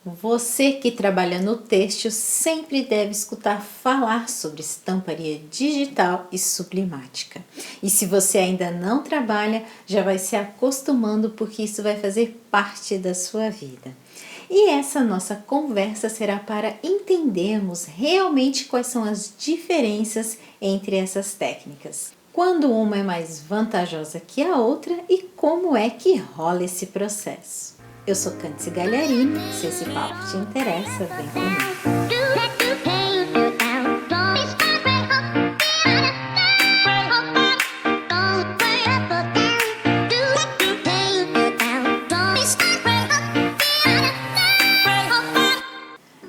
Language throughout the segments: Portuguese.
Você que trabalha no têxtil sempre deve escutar falar sobre estamparia digital e sublimática. E se você ainda não trabalha, já vai se acostumando porque isso vai fazer parte da sua vida. E essa nossa conversa será para entendermos realmente quais são as diferenças entre essas técnicas. Quando uma é mais vantajosa que a outra e como é que rola esse processo. Eu sou Cândice Galharini, se esse papo te interessa, vem comigo.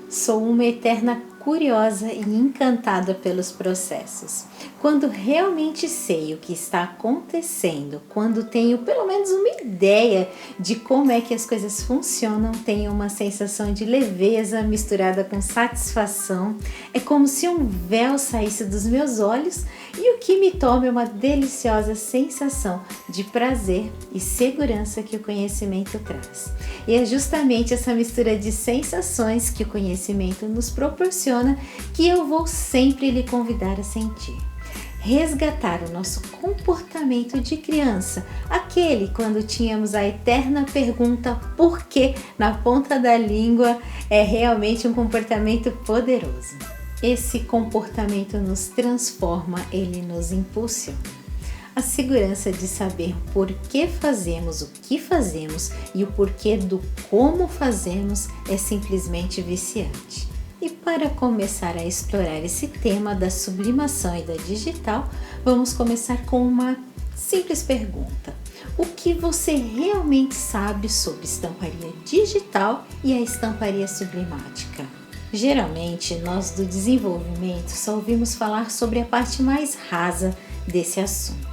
Sou uma eterna curiosa e encantada pelos processos. Quando realmente sei o que está acontecendo, quando tenho pelo menos uma ideia de como é que as coisas funcionam, tenho uma sensação de leveza misturada com satisfação. É como se um véu saísse dos meus olhos e o que me toma é uma deliciosa sensação de prazer e segurança que o conhecimento traz. E é justamente essa mistura de sensações que o conhecimento nos proporciona que eu vou sempre lhe convidar a sentir. Resgatar o nosso comportamento de criança, aquele quando tínhamos a eterna pergunta por quê na ponta da língua, é realmente um comportamento poderoso. Esse comportamento nos transforma, ele nos impulsiona. A segurança de saber por que fazemos o que fazemos e o porquê do como fazemos é simplesmente viciante. E para começar a explorar esse tema da sublimação e da digital, vamos começar com uma simples pergunta. O que você realmente sabe sobre estamparia digital e a estamparia sublimática? Geralmente, nós do desenvolvimento só ouvimos falar sobre a parte mais rasa desse assunto,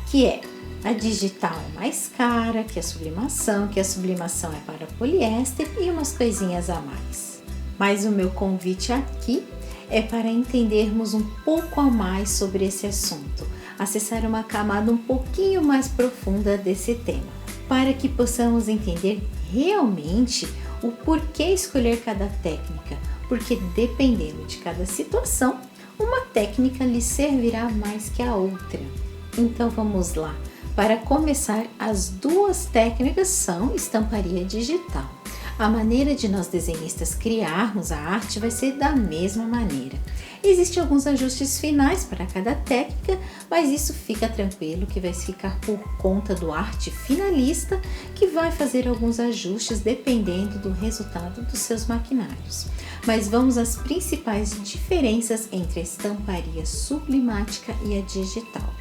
que é a digital é mais cara que a sublimação é para poliéster e umas coisinhas a mais. Mas o meu convite aqui é para entendermos um pouco a mais sobre esse assunto, acessar uma camada um pouquinho mais profunda desse tema, para que possamos entender realmente o porquê escolher cada técnica, porque dependendo de cada situação, uma técnica lhe servirá mais que a outra. Então vamos lá. Para começar, as duas técnicas são estamparia digital. A maneira de nós desenhistas criarmos a arte vai ser da mesma maneira. Existem alguns ajustes finais para cada técnica, mas isso fica tranquilo que vai ficar por conta do arte finalista, que vai fazer alguns ajustes dependendo do resultado dos seus maquinários. Mas vamos às principais diferenças entre a estamparia sublimática e a digital.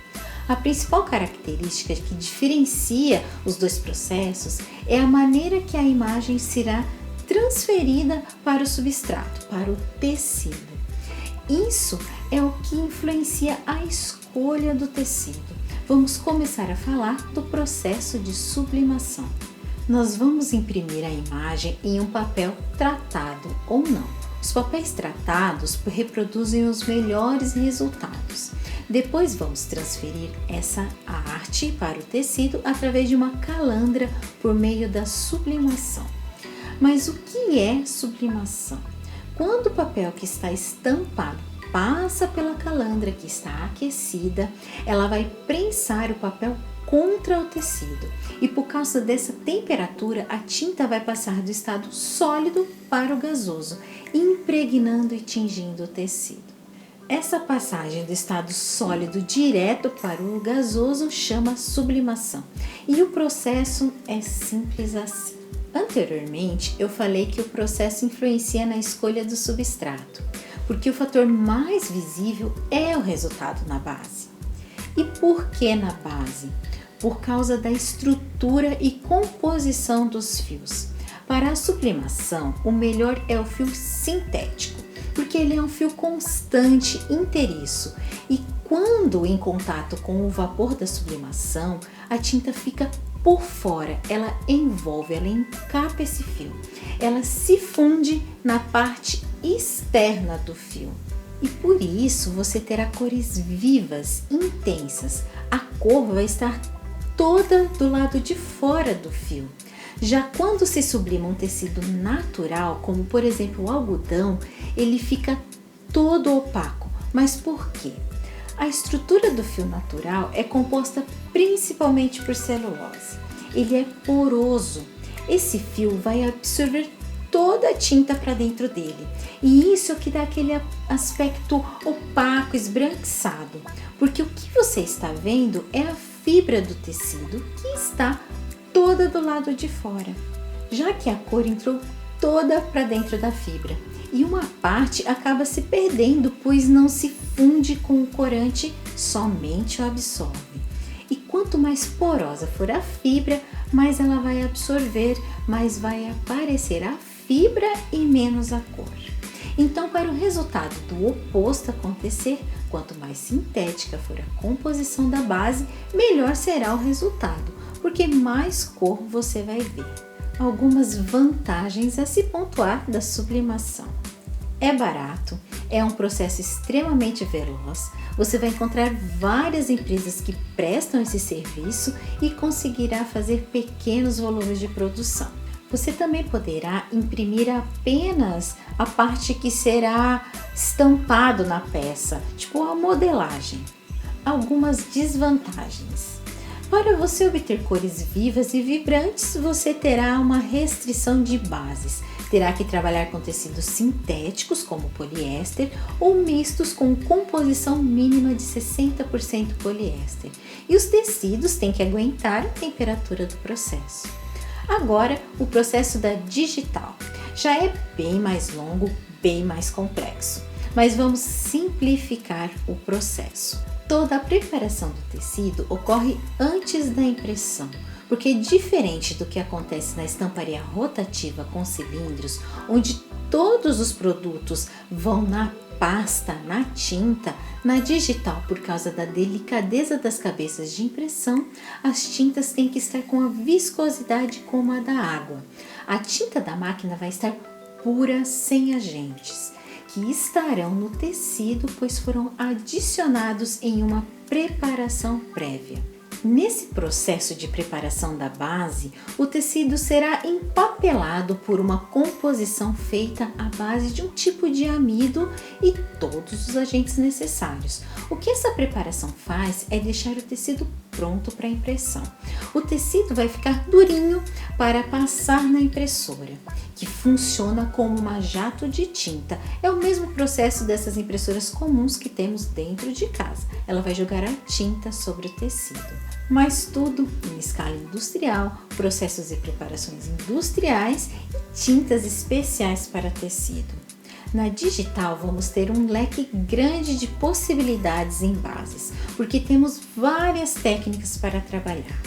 A principal característica que diferencia os dois processos é a maneira que a imagem será transferida para o substrato, para o tecido. Isso é o que influencia a escolha do tecido. Vamos começar a falar do processo de sublimação. Nós vamos imprimir a imagem em um papel tratado ou não. Os papéis tratados reproduzem os melhores resultados. Depois vamos transferir essa arte para o tecido através de uma calandra por meio da sublimação. Mas o que é sublimação? Quando o papel que está estampado passa pela calandra que está aquecida, ela vai prensar o papel contra o tecido e por causa dessa temperatura a tinta vai passar do estado sólido para o gasoso, impregnando e tingindo o tecido. Essa passagem do estado sólido direto para o gasoso chama sublimação e o processo é simples assim. Anteriormente eu falei que o processo influencia na escolha do substrato, porque o fator mais visível é o resultado na base. E por que na base? Por causa da estrutura e composição dos fios. Para a sublimação, o melhor é o fio sintético, porque ele é um fio constante, inteiriço, e quando em contato com o vapor da sublimação, a tinta fica por fora, ela envolve, ela encapa esse fio, ela se funde na parte externa do fio. E por isso você terá cores vivas, intensas. A cor vai estar toda do lado de fora do fio. Já quando se sublima um tecido natural, como por exemplo o algodão, ele fica todo opaco. Mas por quê? A estrutura do fio natural é composta principalmente por celulose. Ele é poroso. Esse fio vai absorver toda a tinta para dentro dele. E isso é o que dá aquele aspecto opaco, esbranquiçado. Porque o que você está vendo é a fibra do tecido que está toda do lado de fora, já que a cor entrou toda para dentro da fibra. E uma parte acaba se perdendo, pois não se funde com o corante, somente o absorve. E quanto mais porosa for a fibra, mais ela vai absorver, mais vai aparecer a fibra e menos a cor. Então, para o resultado do oposto acontecer, quanto mais sintética for a composição da base, melhor será o resultado, porque mais cor você vai ver. Algumas vantagens a se pontuar da sublimação. É barato, é um processo extremamente veloz, você vai encontrar várias empresas que prestam esse serviço e conseguirá fazer pequenos volumes de produção. Você também poderá imprimir apenas a parte que será estampado na peça, tipo a modelagem. Algumas desvantagens. Para você obter cores vivas e vibrantes, você terá uma restrição de bases. Terá que trabalhar com tecidos sintéticos, como poliéster, ou mistos com composição mínima de 60% poliéster. E os tecidos têm que aguentar a temperatura do processo. Agora, o processo da digital já é bem mais longo, bem mais complexo, mas vamos simplificar o processo. Toda a preparação do tecido ocorre antes da impressão, porque diferente do que acontece na estamparia rotativa com cilindros, onde todos os produtos vão na pasta, na tinta, na digital, por causa da delicadeza das cabeças de impressão, as tintas têm que estar com a viscosidade como a da água. A tinta da máquina vai estar pura, sem agentes, que estarão no tecido, pois foram adicionados em uma preparação prévia. Nesse processo de preparação da base, o tecido será empapelado por uma composição feita à base de um tipo de amido e todos os agentes necessários. O que essa preparação faz é deixar o tecido pronto para impressão. O tecido vai ficar durinho para passar na impressora, que funciona como uma jato de tinta. É o mesmo processo dessas impressoras comuns que temos dentro de casa. Ela vai jogar a tinta sobre o tecido. Mas tudo em escala industrial, processos e preparações industriais e tintas especiais para tecido. Na digital vamos ter um leque grande de possibilidades em bases, porque temos várias técnicas para trabalhar.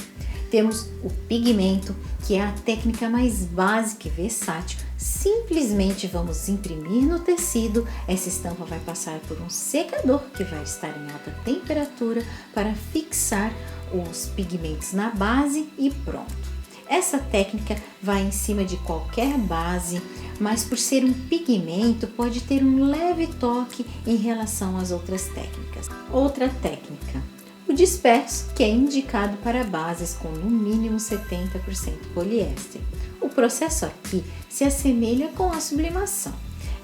Temos o pigmento, que é a técnica mais básica e versátil. Simplesmente vamos imprimir no tecido, essa estampa vai passar por um secador que vai estar em alta temperatura para fixar os pigmentos na base e pronto. Essa técnica vai em cima de qualquer base, mas por ser um pigmento pode ter um leve toque em relação às outras técnicas. Outra técnica, o disperso, que é indicado para bases com no mínimo 70% poliéster. O processo aqui se assemelha com a sublimação.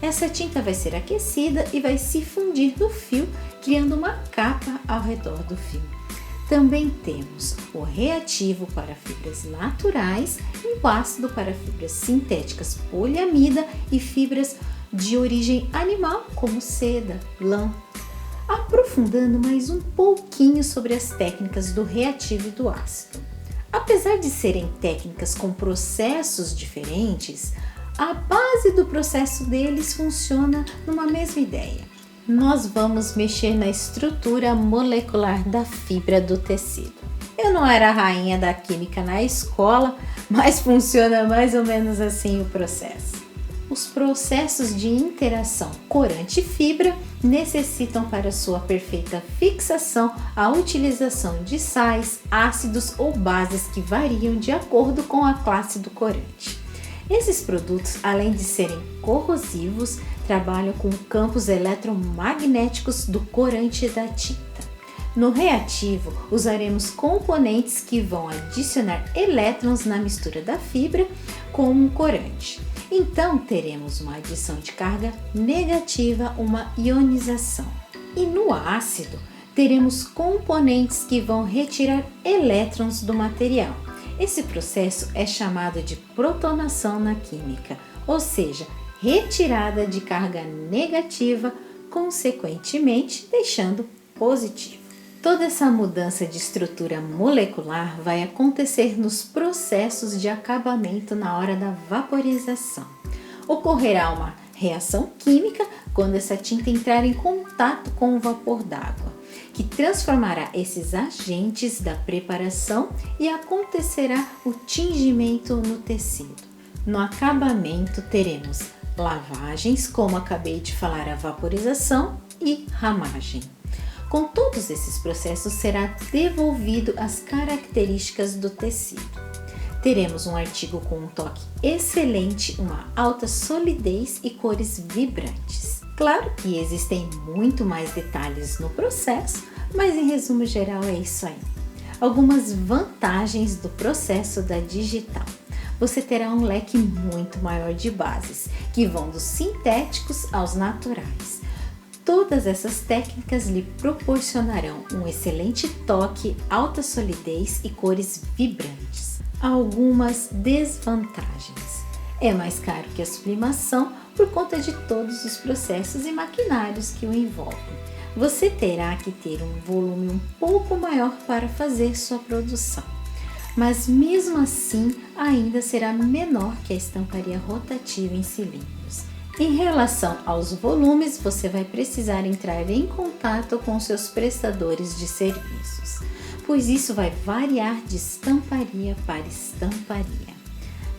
Essa tinta vai ser aquecida e vai se fundir no fio, criando uma capa ao redor do fio. Também temos o reativo para fibras naturais e o ácido para fibras sintéticas poliamida e fibras de origem animal, como seda, lã. Aprofundando mais um pouquinho sobre as técnicas do reativo e do ácido. Apesar de serem técnicas com processos diferentes, a base do processo deles funciona numa mesma ideia. Nós vamos mexer na estrutura molecular da fibra do tecido. Eu não era a rainha da química na escola, mas funciona mais ou menos assim o processo. Os processos de interação corante-fibra necessitam para sua perfeita fixação a utilização de sais, ácidos ou bases que variam de acordo com a classe do corante. Esses produtos, além de serem corrosivos, trabalham com campos eletromagnéticos do corante da tinta. No reativo, usaremos componentes que vão adicionar elétrons na mistura da fibra com um corante. Então, teremos uma adição de carga negativa, uma ionização. E no ácido, teremos componentes que vão retirar elétrons do material. Esse processo é chamado de protonação na química, ou seja, retirada de carga negativa, consequentemente deixando positivo. Toda essa mudança de estrutura molecular vai acontecer nos processos de acabamento na hora da vaporização. Ocorrerá uma reação química quando essa tinta entrar em contato com o vapor d'água, que transformará esses agentes da preparação e acontecerá o tingimento no tecido. No acabamento teremos lavagens, como acabei de falar, a vaporização e ramagem. Com todos esses processos será devolvido as características do tecido. Teremos um artigo com um toque excelente, uma alta solidez e cores vibrantes. Claro que existem muito mais detalhes no processo, mas em resumo geral é isso aí. Algumas vantagens do processo da digital. Você terá um leque muito maior de bases, que vão dos sintéticos aos naturais. Todas essas técnicas lhe proporcionarão um excelente toque, alta solidez e cores vibrantes. Algumas desvantagens. É mais caro que a sublimação por conta de todos os processos e maquinários que o envolvem. Você terá que ter um volume um pouco maior para fazer sua produção, mas mesmo assim ainda será menor que a estamparia rotativa em cilindros. Em relação aos volumes, você vai precisar entrar em contato com seus prestadores de serviços, pois isso vai variar de estamparia para estamparia.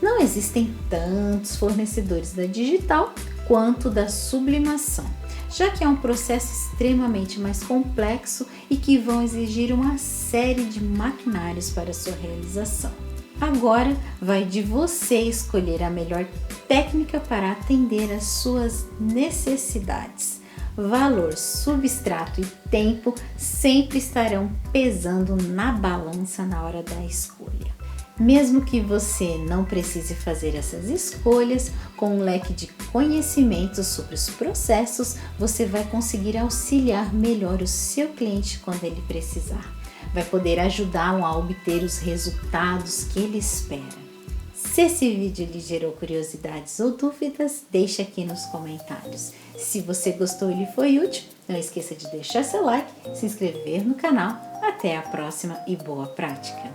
Não existem tantos fornecedores da digital quanto da sublimação, já que é um processo extremamente mais complexo e que vão exigir uma série de maquinários para sua realização. Agora vai de você escolher a melhor técnica para atender às suas necessidades. Valor, substrato e tempo sempre estarão pesando na balança na hora da escolha. Mesmo que você não precise fazer essas escolhas, com um leque de conhecimentos sobre os processos, você vai conseguir auxiliar melhor o seu cliente quando ele precisar. Vai poder ajudá-lo a obter os resultados que ele espera. Se esse vídeo lhe gerou curiosidades ou dúvidas, deixe aqui nos comentários. Se você gostou e lhe foi útil, não esqueça de deixar seu like, se inscrever no canal. Até a próxima e boa prática!